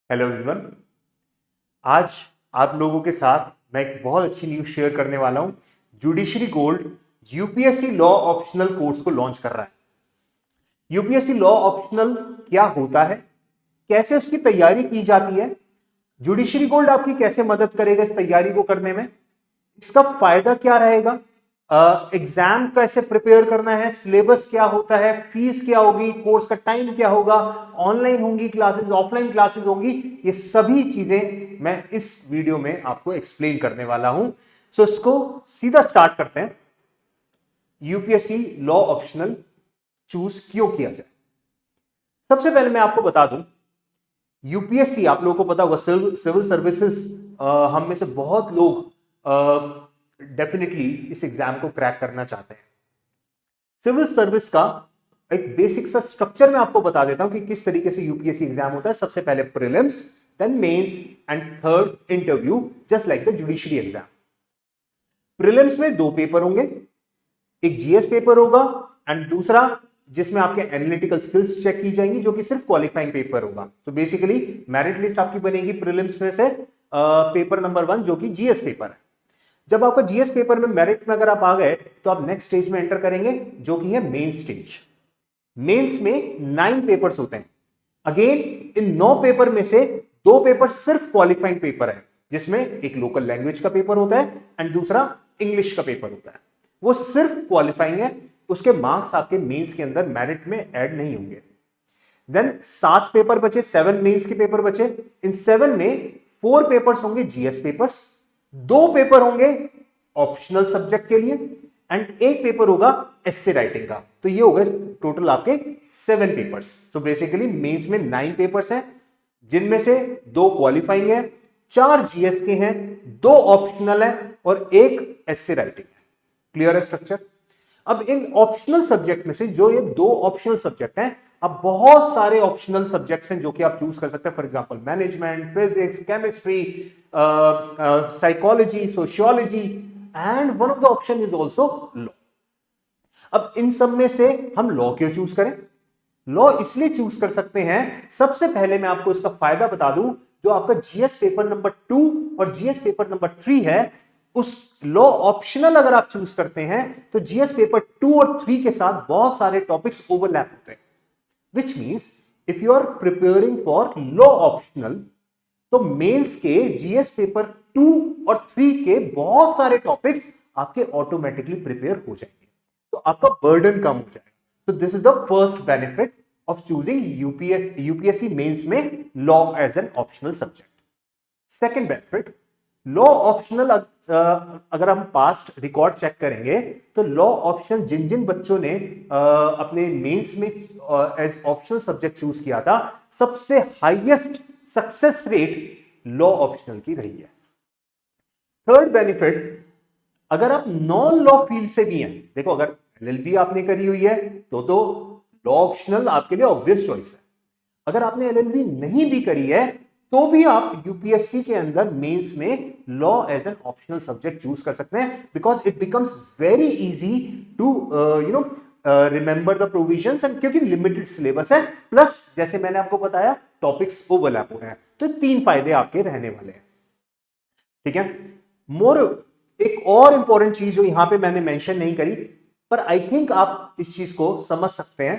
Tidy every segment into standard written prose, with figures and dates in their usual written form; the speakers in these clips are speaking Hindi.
Hello everyone. आज आप लोगों के साथ मैं एक बहुत अच्छी न्यूज शेयर करने वाला हूं। Judiciary gold UPSC law optional course को लॉन्च कर रहा है। यूपीएससी लॉ ऑप्शनल क्या होता है, कैसे उसकी तैयारी की जाती है, जुडिशरी गोल्ड आपकी कैसे मदद करेगा इस तैयारी को करने में, इसका फायदा क्या रहेगा, एग्जाम कैसे प्रिपेयर करना है, सिलेबस क्या होता है, फीस क्या होगी, कोर्स का टाइम क्या होगा, ऑनलाइन होंगी क्लासेस, ऑफलाइन क्लासेस होंगी, ये सभी चीजें मैं इस वीडियो में आपको एक्सप्लेन करने वाला हूं। सो इसको सीधा स्टार्ट करते हैं। यूपीएससी लॉ ऑप्शनल चूज क्यों किया जाए। सबसे पहले मैं आपको बता दूं, यूपीएससी आप लोगों को पता होगा सिविल सर्विसेज, हम में से बहुत लोग डेफिनेटली इस एग्जाम को क्रैक करना चाहते हैं। सिविल सर्विस का एक बेसिक सा स्ट्रक्चर मैं आपको बता देता हूं कि किस तरीके से यूपीएससी एग्जाम होता है। सबसे पहले prelims, then mains and third interview, just like the judiciary exam. Prelims में दो पेपर होंगे, एक जीएस पेपर होगा एंड दूसरा जिसमें आपके एनालिटिकल स्किल्स चेक की जाएंगी, जो कि सिर्फ क्वालिफाइंग पेपर होगा। तो बेसिकली मेरिट लिस्ट आपकी बनेगी प्रीलिम्स में से पेपर नंबर 1 जो कि जीएस पेपर है। जब आपका जीएस पेपर में मेरिट में अगर आप आ गए तो आप नेक्स्ट स्टेज में एंटर करेंगे जो कि है मेन स्टेज। मेंस में 9 पेपर्स होते हैं। अगेन इन 9 पेपर में से 2 पेपर सिर्फ क्वालिफाइंग पेपर है, जिसमें एक लोकल लैंग्वेज का पेपर होता है एंड दूसरा इंग्लिश का पेपर होता है। वो सिर्फ क्वालिफाइंग है, उसके मार्क्स आपके मेंस के अंदर मेरिट में ऐड नहीं होंगे। देन 7 पेपर बचे, 7 मेंस के पेपर बचे। इन 7 में 4 पेपर्स होंगे जीएस पेपर्स, 2 पेपर होंगे ऑप्शनल सब्जेक्ट के लिए एंड एक पेपर होगा एस्से राइटिंग का। तो ये हो गए टोटल आपके 7 पेपर्स। सो बेसिकली मेंस में 9 पेपर्स हैं, जिनमें से 2 क्वालिफाइंग है, 4 जीएस के हैं, 2 ऑप्शनल है और एक एस्से राइटिंग है। क्लियर है स्ट्रक्चर। अब इन ऑप्शनल सब्जेक्ट में से जो ये 2 ऑप्शनल सब्जेक्ट हैं, अब बहुत सारे ऑप्शनल सब्जेक्ट्स हैं जो कि आप चूज कर सकते हैं। For example management, physics, chemistry, psychology, sociology and one of the option is also law. अब इन सब में से हम लॉ क्यों चूज करें? लॉ इसलिए चूज कर सकते हैं, सबसे पहले मैं आपको इसका फायदा बता दूं, जो आपका जीएस पेपर नंबर 2 और जीएस पेपर नंबर 3 है, उस लॉ ऑप्शनल अगर आप चूज करते हैं तो जीएस पेपर 2 और 3 के साथ बहुत सारे टॉपिक्स ओवरलैप होते हैं। Which means if you are preparing for law optional, तो मेंस के जीएस पेपर 2 और 3 के बहुत सारे टॉपिक्स आपके ऑटोमेटिकली प्रिपेयर हो जाएंगे, तो आपका बर्डन कम हो जाएगा। तो this is the first benefit of choosing UPSC mains में law as an optional subject. Second benefit, law optional अगर हम पास्ट रिकॉर्ड चेक करेंगे तो लॉ ऑप्शनल जिन जिन बच्चों ने अपने मेंस में एज ऑप्शनल सब्जेक्ट चूज किया था, सबसे highest success rate law optional की रही है। थर्ड बेनिफिट, अगर आप नॉन लॉ फील्ड से भी हैं, देखो अगर एलएलबी आपने करी हुई है तो लॉ ऑप्शनल आपके लिए ऑब्वियस चॉइस है। अगर आपने एलएलबी नहीं भी करी है तो भी आप यूपीएससी के अंदर मेंस में law as an optional subject choose कर सकते हैं, because it becomes very easy to remember the provisions and क्योंकि लिमिटेड सिलेबस है, प्लस जैसे मैंने आपको बताया टॉपिक्स ओवरलैप हो रहे हैं, तो 3 फायदे आपके रहने वाले हैं। ठीक है। मोर एक और इंपॉर्टेंट चीज जो यहां पे मैंने मेंशन नहीं करी, पर आई थिंक आप इस चीज को समझ सकते हैं।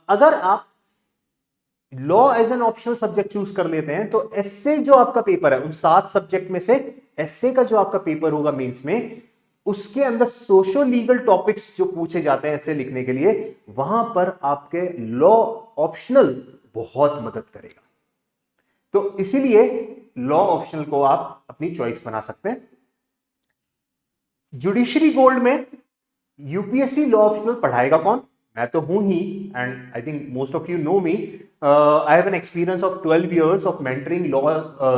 अगर आप law as an optional subject choose कर लेते हैं तो एस्से जो आपका पेपर है, उन 7 सब्जेक्ट में से एस्से का जो आपका पेपर होगा मेंस में, उसके अंदर सोशो लीगल टॉपिक्स जो पूछे जाते हैं ऐसे लिखने के लिए, वहां पर आपके लॉ ऑप्शनल बहुत मदद करेगा। तो इसीलिए लॉ ऑप्शनल को आप अपनी चॉइस बना सकते हैं। जुडिशरी गोल्ड में यूपीएससी लॉ ऑप्शनल पढ़ाएगा कौन? मैं तो हूं ही, and I think most of you know me. I have an experience of 12 years of mentoring law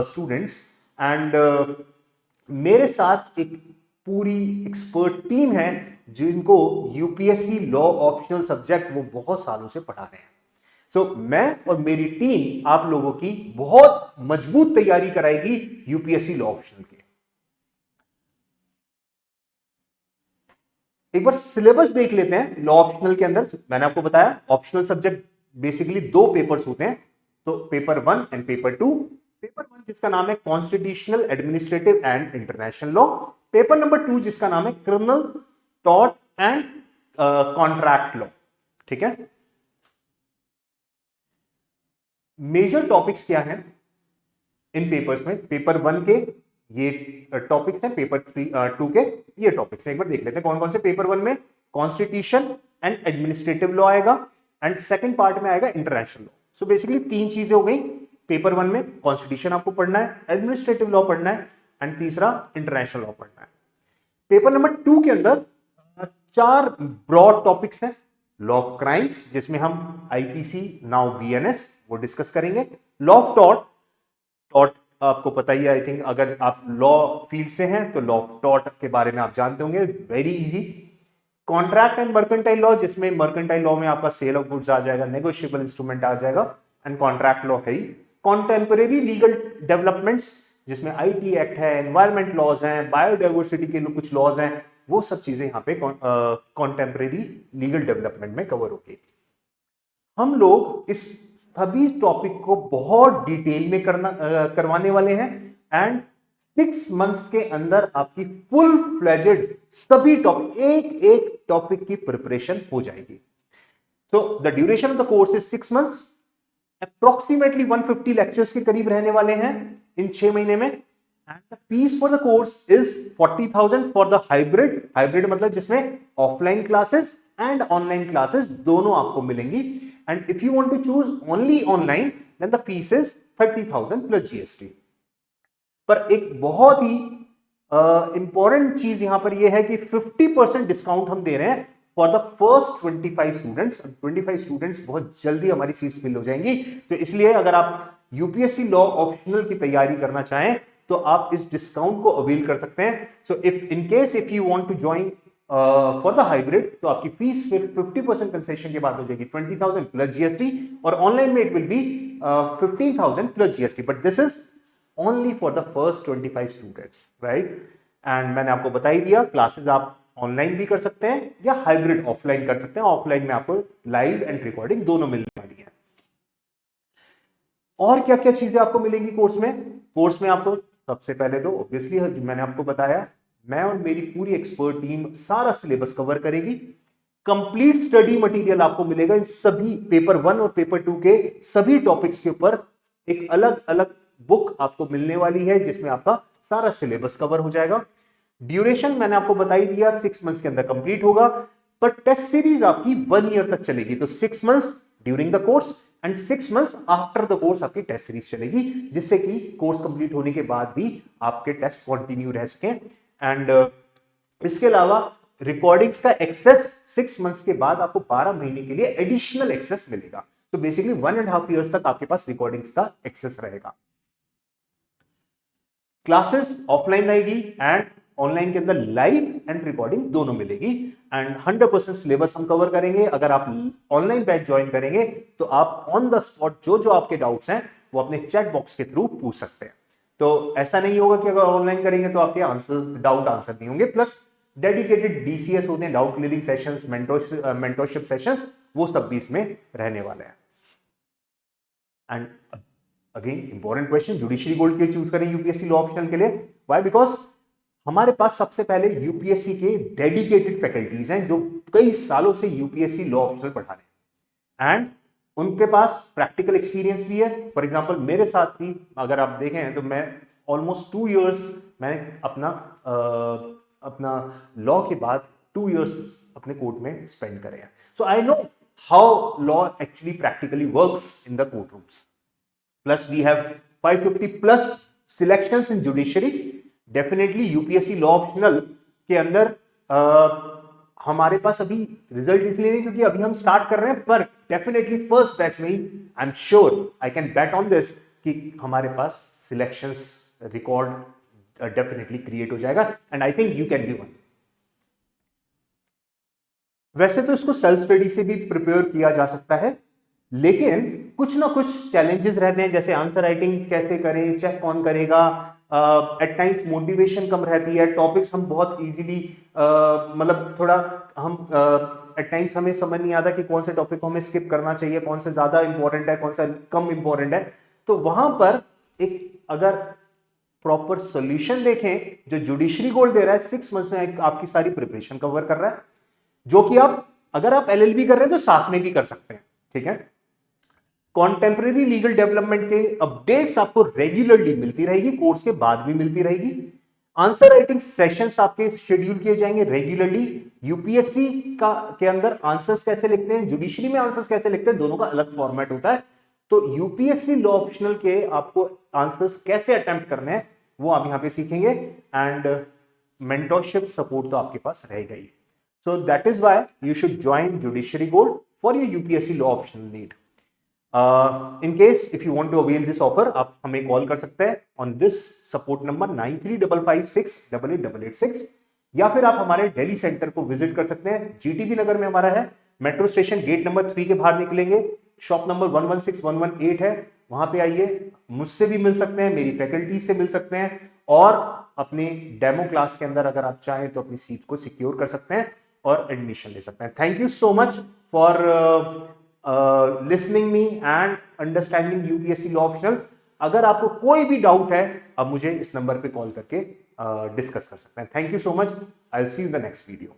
students and मेरे साथ एक पूरी एक्सपर्ट टीम है जिनको यूपीएससी लॉ ऑप्शनल सब्जेक्ट वो बहुत सालों से पढ़ा रहे हैं। सो मैं और मेरी टीम आप लोगों की बहुत मजबूत तैयारी कराएगी यूपीएससी लॉ ऑप्शनल की। एक बार सिलेबस देख लेते हैं लॉ ऑप्शनल के अंदर। मैंने आपको बताया ऑप्शनल सब्जेक्ट बेसिकली 2 पेपर्स होते हैं, तो पेपर 1 एंड पेपर 2। पेपर 1 जिसका नाम है constitutional administrative and international law, paper number 2 जिसका नाम है criminal tort and contract law. ठीक है, मेजर टॉपिक्स क्या हैं इन पेपर्स में? पेपर 1 के ये टॉपिक्स हैं, पेपर 2 के ये टॉपिक्स हैं। एक बार देख लेते हैं कौन कौन से। पेपर 1 में कॉन्स्टिट्यूशन एंड एडमिनिस्ट्रेटिव लॉ आएगा एंड सेकंड पार्ट में आएगा इंटरनेशनल लॉ। सो बेसिकली 3 चीजें हो गई। पेपर 1 में कॉन्स्टिट्यूशन आपको पढ़ना है, एडमिनिस्ट्रेटिव लॉ पढ़ना है एंड तीसरा इंटरनेशनल लॉ पढ़ना है। पेपर नंबर 2 के अंदर 4 ब्रॉड टॉपिक्स हैं। लॉ ऑफ क्राइम्स जिसमें हम आईपीसी नाउ बीएनएस वो डिस्कस करेंगे। लॉ ऑफ टॉर्ट, टॉर्ट आपको पता ही है, आई थिंक अगर आप लॉ फील्ड से हैं तो लॉ ऑफ टॉर्ट के बारे में आप जानते होंगे, very easy. Contract and mercantile law जिसमें मर्केंटाइल लॉ में आपका सेल ऑफ गुड्स आ जाएगा, नेगोशिएबल इंस्ट्रूमेंट आ जाएगा एंड कॉन्ट्रैक्ट लॉ है ही। कॉन्टेम्परेरी लीगल डेवलपमेंट्स जिसमें आईटी एक्ट है, एनवायरमेंट लॉज हैं, बायोडाइवर्सिटी के कुछ लॉज हैं, वो सब चीजें यहाँ पे कॉन्टेम्परेरी लीगल डेवलपमेंट में कवर होगी। हम लोग इस सभी टॉपिक को बहुत डिटेल में करवाने वाले हैं एंड 6 मंथ्स के अंदर आपकी फुल फ्लेजेड सभी टॉपिक, एक एक टॉपिक की प्रिपरेशन हो जाएगी। तो the duration of the course is 6 months, approximately 150 lectures के करीब रहने वाले हैं इन 6 महीने में। And the fees for the course is 40,000 for the hybrid मतलब जिसमें offline classes and online classes दोनों आपको मिलेंगी। And if you want to choose only online then the fees is 30,000 plus GST. पर एक बहुत ही इंपॉर्टेंट चीज यहां पर यह है कि 50% डिस्काउंट हम दे रहे हैं for the first 25 students. 25 students बहुत जल्दी हमारी सीट्स फिल हो जाएंगी, तो इसलिए अगर आप यूपीएससी लॉ ऑप्शनल की तैयारी करना चाहें तो आप इस डिस्काउंट को अवेल कर सकते हैं। So if in case if you want to join for the hybrid तो आपकी फीस फिर 50% कंसेशन के बाद हो जाएगी 20,000 प्लस जीएसटी, और ऑनलाइन में it will be 15,000 plus GST, but this is only for the first 25 students, right. And मैंने आपको बता ही दिया क्लासेस आप ऑनलाइन भी कर सकते हैं या हाइब्रिड ऑफलाइन कर सकते हैं। ऑफलाइन में आपको लाइव एंड रिकॉर्डिंग दोनों मिलने वाली है। और क्या क्या चीजें आपको मिलेंगी कोर्स में? कोर्स में आपको सबसे पहले तो ऑब्वियसली मैंने आपको बताया, मैं और मेरी पूरी एक्सपर्ट टीम सारा सिलेबस कवर करेगी। कंप्लीट स्टडी मटेरियल आपको मिलेगा इन सभी पेपर 1 और पेपर 2 के सभी टॉपिक्स के ऊपर। एक अलग अलग बुक आपको मिलने वाली है जिसमें आपका सारा सिलेबस कवर हो जाएगा। ड्यूरेशन मैंने आपको बता ही दिया, 6 मंथ्स के अंदर कंप्लीट होगा, पर टेस्ट सीरीज आपकी 1 ईयर तक चलेगी। तो 6 months during the course and 6 months after the course आपकी टेस्ट सीरीज चलेगी, जिससे कि कोर्स कंप्लीट होने के बाद भी आपके टेस्ट कंटिन्यू रह सके। एंड इसके अलावा रिकॉर्डिंग्स का एक्सेस 6 मंथ्स के बाद आपको 12 महीने के लिए एडिशनल एक्सेस मिलेगा। तो बेसिकली 1.5 ईयर्स तक आपके पास रिकॉर्डिंग्स का एक्सेस रहेगा। क्लासेस ऑफलाइन रहेगी एंड ऑनलाइन के अंदर लाइव एंड रिकॉर्डिंग दोनों मिलेगी एंड 100% सिलेबस हम कवर करेंगे। अगर आप ऑनलाइन बैच ज्वाइन करेंगे तो आप ऑन द स्पॉट जो आपके डाउट्स हैं वो अपने चैट बॉक्स के थ्रू पूछ सकते हैं। तो ऐसा नहीं होगा कि अगर ऑनलाइन करेंगे तो आपके डाउट आंसर नहीं होंगे। प्लस डेडिकेटेड डीसीएस होते हैं, doubt clearing sessions, mentorship sessions, वो सब भी इसमें रहने वाले हैं। And again important question, judiciary gold क्यों चूज करें यूपीएससी लॉ ऑप्शनल के लिए? व्हाई? बिकॉज हमारे पास सबसे पहले यूपीएससी के डेडिकेटेड फैकल्टीज हैं जो कई सालों से यूपीएससी लॉ ऑप्शनल पढ़ा रहे हैं एंड उनके पास प्रैक्टिकल एक्सपीरियंस भी है। फॉर एग्जांपल मेरे साथ भी अगर आप देखें तो मैं ऑलमोस्ट 2 इयर्स मैंने अपना लॉ के बाद 2 इयर्स अपने कोर्ट में स्पेंड करे हैं। So I know how law actually practically works in the court rooms. Plus we have 550 plus selections in judiciary. Definitely UPSC law optional के अंदर हमारे पास अभी रिजल्ट इसलिए नहीं क्योंकि अभी हम स्टार्ट कर रहे हैं, पर डेफिनेटली फर्स्ट बैच में ही I am sure, I can bet on this कि हमारे पास सिलेक्शंस रिकॉर्ड डेफिनेटली क्रिएट हो जाएगा and I think you can be one. वैसे तो इसको सेल्फ स्टडी से भी प्रिपेयर किया जा सकता है, लेकिन कुछ ना कुछ चैलेंजेस रहते हैं, जैसे आंसर राइटिंग कैसे करें, चेक कौन करेगा, एट टाइम्स मोटिवेशन कम रहती है, टॉपिक्स हम बहुत इजीली मतलब थोड़ा हम एट टाइम्स हमें समझ नहीं आता कि कौन से टॉपिक को हमें स्किप करना चाहिए, कौन सा ज्यादा इंपॉर्टेंट है, कौन सा कम इंपॉर्टेंट है, तो वहां पर एक अगर प्रॉपर सॉल्यूशन देखें जो जुडिशरी गोल्ड दे रहा है, 6 मंथ्स में आपकी सारी प्रिपरेशन कवर कर रहा है, जो कि आप अगर आप एलएलबी कर रहे हैं तो साथ में भी कर सकते हैं। ठीक है, कॉन्टेम्परेरी लीगल डेवलपमेंट के अपडेट्स आपको रेगुलरली मिलती रहेगी, कोर्स के बाद भी मिलती रहेगी। आंसर राइटिंग सेशंस आपके शेड्यूल किए जाएंगे रेगुलरली। यूपीएससी का के अंदर आंसर्स कैसे लिखते हैं, जुडिशरी में आंसर्स कैसे लिखते हैं, दोनों का अलग फॉर्मेट होता है। तो यूपीएससी लॉ ऑप्शनल के आपको आंसर्स कैसे अटेम्प्ट करने हैं वो आप यहां पे सीखेंगे, एंड मेंटरशिप सपोर्ट तो आपके पास रहेगा ही। So that is why you should join Judiciary Gold for your UPSC law optional need. In case if you want to avail this offer, आप हमें कॉल कर सकते हैं ऑन दिस सपोर्ट नंबर 9355688886, या फिर आप हमारे दिल्ली सेंटर को विजिट कर सकते हैं। जीटीबी नगर में हमारा है, मेट्रो स्टेशन गेट नंबर 3 के बाहर निकलेंगे, शॉप नंबर 116118 है, वहां पे आइए, मुझसे भी मिल सकते हैं, मेरी फैकल्टी से मिल सकते हैं, और अपने डेमो क्लास के अंदर अगर आप चाहें तो अपनी सीट को सिक्योर कर सकते हैं और एडमिशन ले सकते हैं। Thank you so much for listening me and understanding UPSC law optional. अगर आपको कोई भी डाउट है आप मुझे इस नंबर पे कॉल करके डिस्कस कर सकते हैं। Thank you so much, I will see you in the next video.